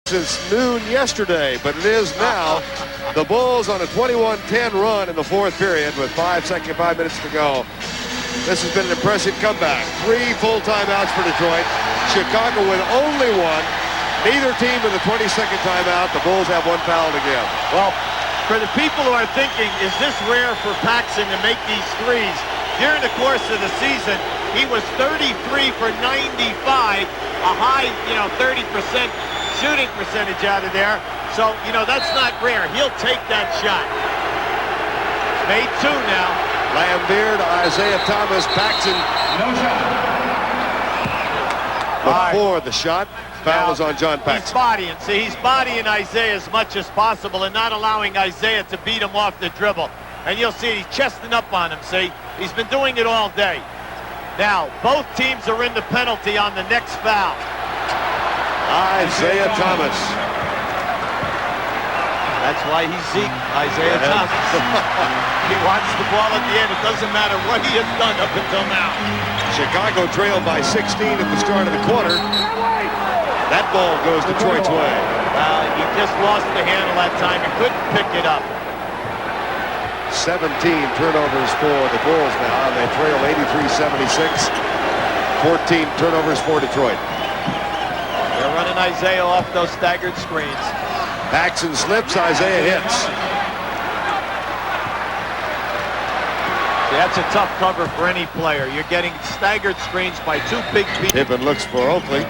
Since noon yesterday, but it is now. The Bulls on a 21-10 run in the fourth period with 5 minutes to go. This has been an impressive comeback. 3 full timeouts for Detroit. Chicago with only one. Neither team in the 22nd timeout. The Bulls have 1 foul to give. Well, for the people who are thinking, is this rare for Paxson to make these threes? During the course of the season, he was 33 for 95, a high, 30% shooting percentage out of there. So, that's not rare. He'll take that shot. Made 2 now. Lambeer to Isaiah Thomas. Paxson. No shot. Before the shot. Foul is on John Paxson. He's bodying. See, he's bodying Isaiah as much as possible and not allowing Isaiah to beat him off the dribble. And you'll see he's chesting up on him, see? He's been doing it all day. Now, both teams are in the penalty on the next foul. Isaiah Thomas. That's why he's Zeke, Isaiah Thomas. He wants the ball at the end. It doesn't matter what he has done up until now. Chicago trailed by 16 at the start of the quarter. That ball goes Detroit's way. He just lost the handle that time. He couldn't pick it up. 17 turnovers for the Bulls now. They trail 83-76. 14 turnovers for Detroit. They're running Isaiah off those staggered screens. Paxson slips, Isaiah hits. See, that's a tough cover for any player. You're getting staggered screens by 2 big people. Pippen looks for Oakley.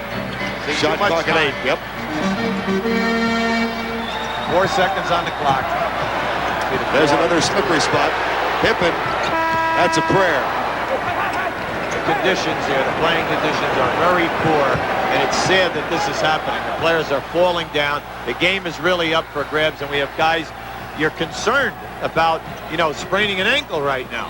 Shot clock at 8. Yep. 4 seconds on the clock. There's another slippery spot. Pippen, that's a prayer. The conditions here, the playing conditions are very poor, and it's sad that this is happening. The players are falling down. The game is really up for grabs, and we have guys you're concerned about, spraining an ankle right now.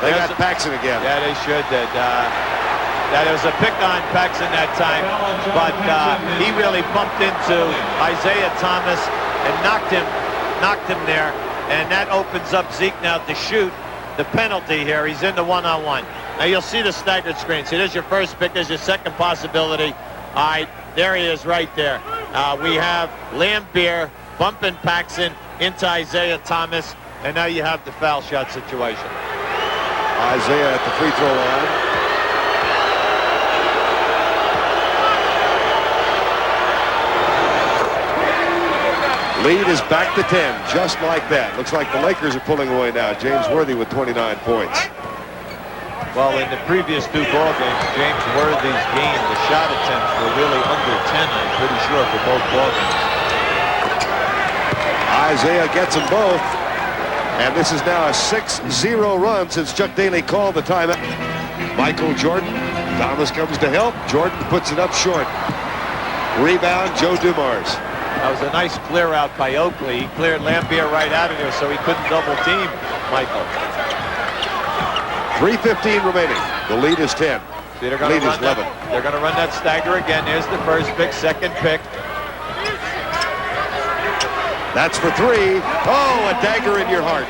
They got Paxson again. Yeah, they should. That was a pick on Paxson that time, but he really bumped into Isaiah Thomas and knocked him there, and that opens up Zeke now to shoot the penalty here. He's in the one-on-one. Now you'll see the staggered screen. See, there's your first pick, there's your second possibility. All right, there he is right there. We have Lambeer bumping Paxson into Isaiah Thomas, and now you have the foul shot situation. Isaiah at the free throw line. Lead is back to 10, just like that. Looks like the Lakers are pulling away now. James Worthy with 29 points. Well, in the previous 2 ball games, James Worthy's game, the shot attempts were really under 10, I'm pretty sure, for both ball games. Isaiah gets them both. And this is now a 6-0 run since Chuck Daly called the timeout. Michael Jordan. Thomas comes to help. Jordan puts it up short. Rebound, Joe Dumars. That was a nice clear out by Oakley. He cleared Lambeer right out of there so he couldn't double team Michael. 3:15 remaining. The lead is 10. See, they're going lead is 11. They're going to run that stagger again. There's the first pick, second pick. That's for 3. Oh, a dagger in your heart.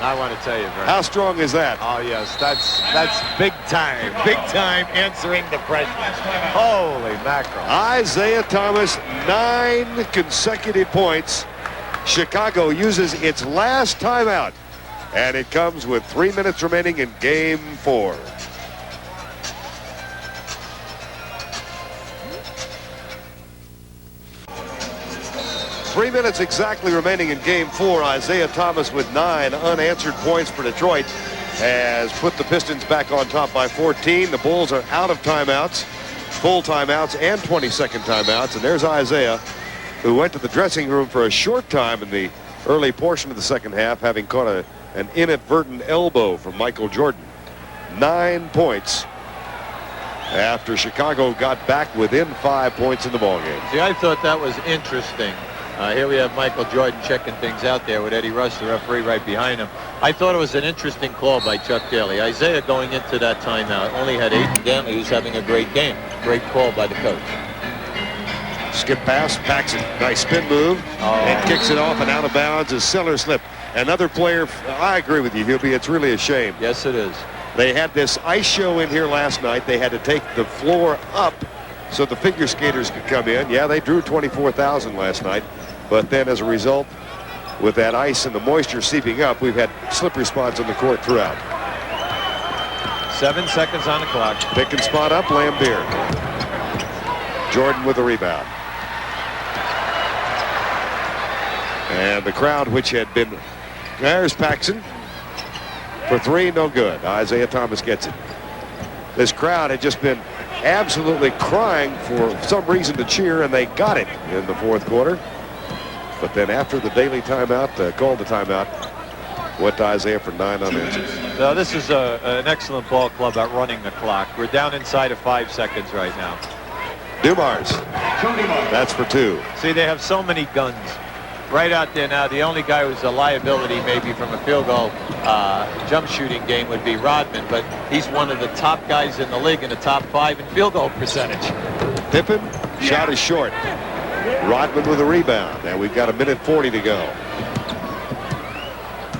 I want to tell you, Vern. How strong is that? Oh, yes. That's big time. Big time answering the pressure. Holy mackerel. Isaiah Thomas, 9 consecutive points. Chicago uses its last timeout. And it comes with 3 minutes remaining in game 4. Three minutes exactly remaining in game 4. Isaiah Thomas with 9 unanswered points for Detroit has put the Pistons back on top by 14. The Bulls are out of timeouts, full timeouts and 22nd timeouts. And there's Isaiah, who went to the dressing room for a short time in the early portion of the second half, having caught an inadvertent elbow from Michael Jordan. 9 points after Chicago got back within 5 points in the ballgame. See, I thought that was interesting. Here we have Michael Jordan checking things out there with Eddie Rush, the referee, right behind him. I thought it was an interesting call by Chuck Daly. Isaiah going into that timeout only had 8, and Dantley, who's having a great game. Great call by the coach. Skip pass, Paxson, nice spin move, and kicks it off and out of bounds as Sellers slipped. Another player, I agree with you, Hubie, it's really a shame. Yes, it is. They had this ice show in here last night. They had to take the floor up so the figure skaters could come in. Yeah, they drew 24,000 last night, but then as a result, with that ice and the moisture seeping up, we've had slippery spots on the court throughout. 7 seconds on the clock. Pick and spot up, Lambier. Jordan with the rebound. And the crowd, which had been, there's Paxson for three, no good. Isaiah Thomas gets it. This crowd had just been absolutely crying for some reason to cheer, and they got it in the fourth quarter. But then after the daily timeout, called the timeout, went to Isaiah for 9 unanswered. So this is an excellent ball club at running the clock. We're down inside of 5 seconds right now. Dumars. That's for 2. See, they have so many guns right out there now. The only guy who's a liability maybe from a field goal jump shooting game would be Rodman, but he's one of the top guys in the league, in the top 5 in field goal percentage. Pippen, shot is short. Rodman with a rebound, and we've got 1:40 to go.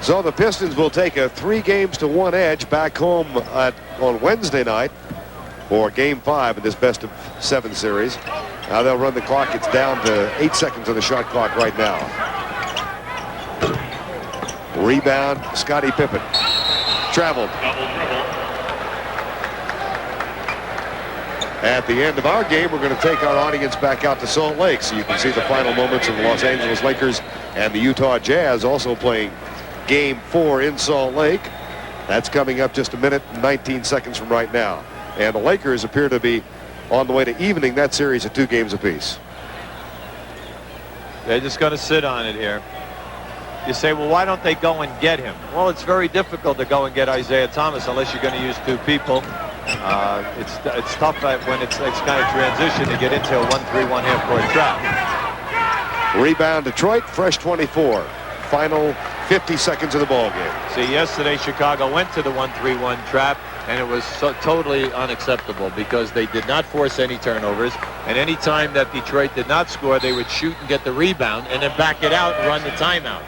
So the Pistons will take a 3-games-to-1 edge back home on Wednesday night for Game 5 in this best-of-7 series. Now they'll run the clock. It's down to 8 seconds on the shot clock right now. Rebound, Scottie Pippen. Traveled. At the end of our game, we're going to take our audience back out to Salt Lake so you can see the final moments of the Los Angeles Lakers and the Utah Jazz also playing Game 4 in Salt Lake. That's coming up just 1:19 from right now. And the Lakers appear to be on the way to evening that series at 2 games apiece. They're just going to sit on it here. You say, well, why don't they go and get him? Well, it's very difficult to go and get Isaiah Thomas unless you're going to use 2 people. It's tough when it's kind of transition to get into a 1-3-1 half-court trap. Rebound Detroit, fresh 24. Final 50 seconds of the ball game. See, yesterday Chicago went to the 1-3-1 trap, and it was totally unacceptable because they did not force any turnovers, and any time that Detroit did not score, they would shoot and get the rebound and then back it out and run the timeout.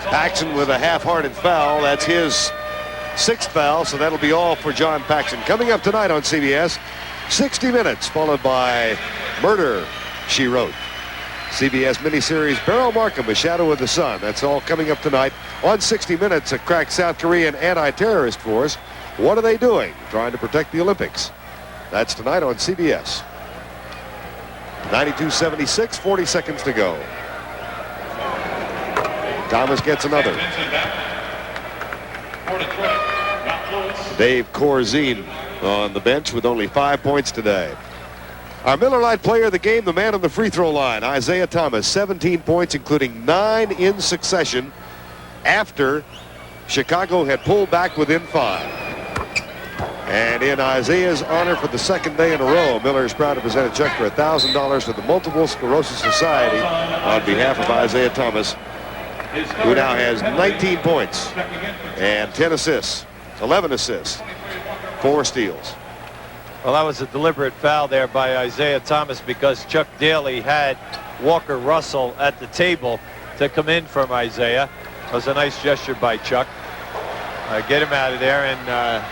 Paxson with a half-hearted foul. That's his 6th foul, so that'll be all for John Paxson. Coming up tonight on CBS, 60 Minutes, followed by Murder, She Wrote. CBS miniseries Beryl Markham, A Shadow of the Sun. That's all coming up tonight on 60 Minutes. A crack South Korean anti-terrorist force. What are they doing? Trying to protect the Olympics. That's tonight on CBS. 92-76, 40 seconds to go. Thomas gets another. Dave Corzine on the bench with only 5 points today. Our Miller Lite player of the game, the man on the free throw line, Isaiah Thomas, 17 points, including 9 in succession after Chicago had pulled back within 5. And in Isaiah's honor for the 2nd day in a row, Miller is proud to present a check for $1,000 to the Multiple Sclerosis Society on behalf of Isaiah Thomas, who now has 19 points and 10 assists, 11 assists, 4 steals. Well, that was a deliberate foul there by Isaiah Thomas because Chuck Daly had Walker Russell at the table to come in from Isaiah. It was a nice gesture by Chuck. Get him out of there, and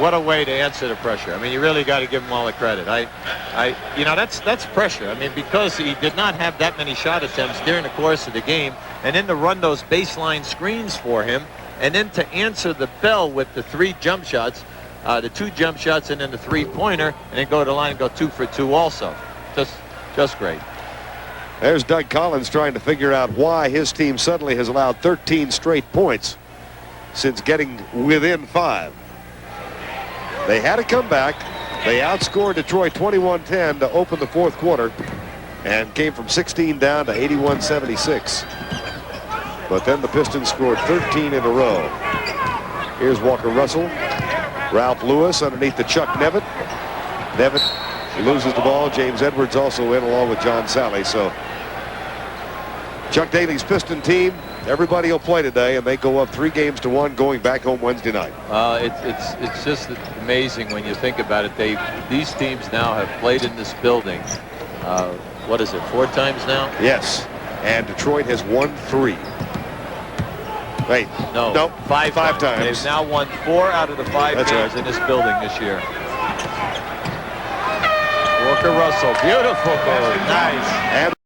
what a way to answer the pressure. I mean, you really got to give him all the credit. You know, that's pressure. I mean, because he did not have that many shot attempts during the course of the game, and then to run those baseline screens for him, and then to answer the bell with the 3 jump shots, the 2 jump shots and then the 3-pointer, and then go to the line and go 2 for 2 also. Just great. There's Doug Collins trying to figure out why his team suddenly has allowed 13 straight points since getting within 5. They had a comeback. They outscored Detroit 21-10 to open the 4th quarter and came from 16 down to 81-76. But then the Pistons scored 13 in a row. Here's Walker Russell. Ralph Lewis underneath the Chuck Nevitt. Nevitt loses the ball. James Edwards also in along with John Sally. So Chuck Daly's Piston team, everybody will play today, and they go up 3-games to 1 going back home Wednesday night. It's just amazing when you think about it. These teams now have played in this building. What is it, 4 times now? Yes, and Detroit has won 3. Wait, no, 5 times. They've now won 4 out of the 5 games in this building this year. Walker Russell. Beautiful move. Nice. And